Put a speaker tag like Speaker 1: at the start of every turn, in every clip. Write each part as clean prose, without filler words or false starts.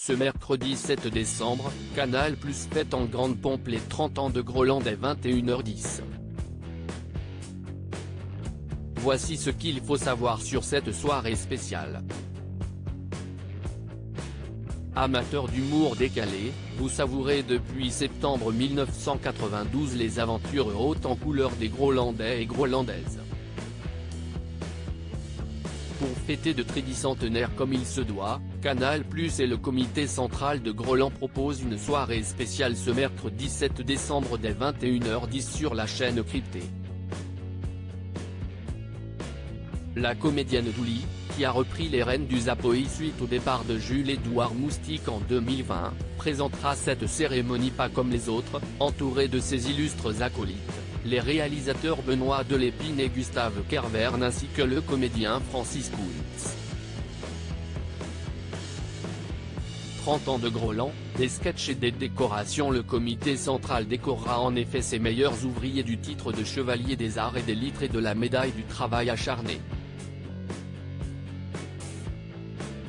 Speaker 1: Ce mercredi 7 décembre, Canal+ fête en grande pompe les 30 ans de Groland dès 21h10. Voici ce qu'il faut savoir sur cette soirée spéciale. Amateur d'humour décalé, vous savourez depuis septembre 1992 les aventures hautes en couleur des Grolandais et Grolandaises. Pour fêter de tricentenaire comme il se doit, Canal+ et le comité central de Groland proposent une soirée spéciale ce mercredi 7 décembre dès 21h10 sur la chaîne cryptée. La comédienne Douli, qui a repris les rênes du Zapoï suite au départ de Jules-Édouard Moustique en 2020, présentera cette cérémonie pas comme les autres, entourée de ses illustres acolytes, les réalisateurs Benoît Delépine et Gustave Kervern ainsi que le comédien Francis Kuntz. 30 ans de Groland, des sketchs et des décorations. Le comité central décorera en effet ses meilleurs ouvriers du titre de chevalier des arts et des lettres et de la médaille du travail acharné.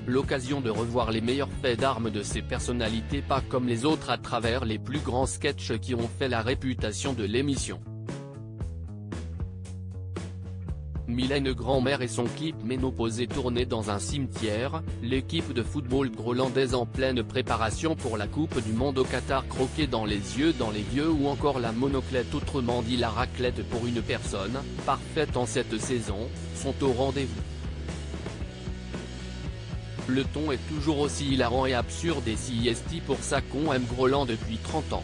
Speaker 1: L'occasion de revoir les meilleurs faits d'armes de ces personnalités pas comme les autres à travers les plus grands sketchs qui ont fait la réputation de l'émission. Mylène Grandmère et son clip ménopausée tourné dans un cimetière, l'équipe de football grolandaise en pleine préparation pour la Coupe du Monde au Qatar croquée dans les yeux dans les vieux ou encore la monoclette autrement dit la raclette pour une personne, parfaite en cette saison, sont au rendez-vous. Le ton est toujours aussi hilarant et absurde et CIST pour ça qu'on aime Groland depuis 30 ans.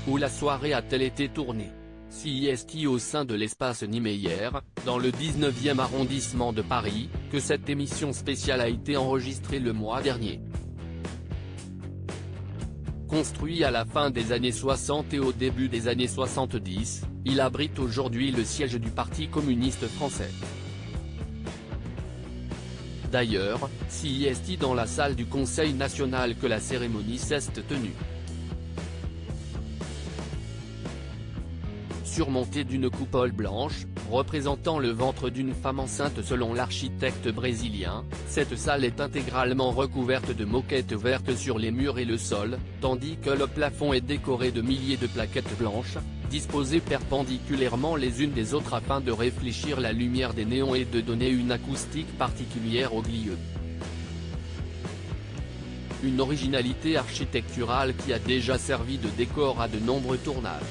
Speaker 1: Où la soirée a-t-elle été tournée? CIST au sein de l'espace Niemeyer, dans le 19e arrondissement de Paris, que cette émission spéciale a été enregistrée le mois dernier. Construit à la fin des années 60 et au début des années 70, il abrite aujourd'hui le siège du Parti communiste français. D'ailleurs, CIST dans la salle du Conseil national que la cérémonie s'est tenue. Surmontée d'une coupole blanche, représentant le ventre d'une femme enceinte selon l'architecte brésilien, cette salle est intégralement recouverte de moquettes vertes sur les murs et le sol, tandis que le plafond est décoré de milliers de plaquettes blanches, disposées perpendiculairement les unes des autres afin de réfléchir la lumière des néons et de donner une acoustique particulière au lieu. Une originalité architecturale qui a déjà servi de décor à de nombreux tournages.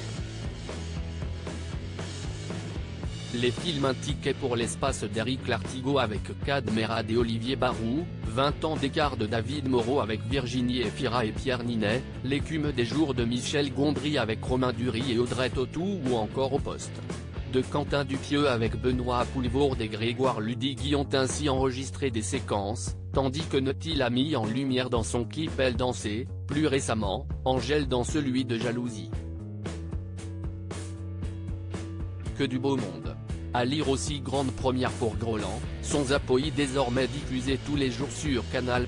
Speaker 1: Les films Un ticket pour l'espace d'Éric Lartigot avec Kad Merad et Olivier Barou, 20 ans d'écart de David Moreau avec Virginie Efira et Pierre Ninet, L'écume des jours de Michel Gondry avec Romain Dury et Audrey Tautou ou encore Au poste de Quentin Dupieux avec Benoît Poulvoorde et Grégoire Ludigui ont ainsi enregistré des séquences, tandis que Naughty l'a mis en lumière dans son clip Elle dansait, plus récemment, Angèle dans celui de Jalousie. Que du beau monde. À lire aussi grande première pour Groland, son Zapoï désormais diffusé tous les jours sur Canal+.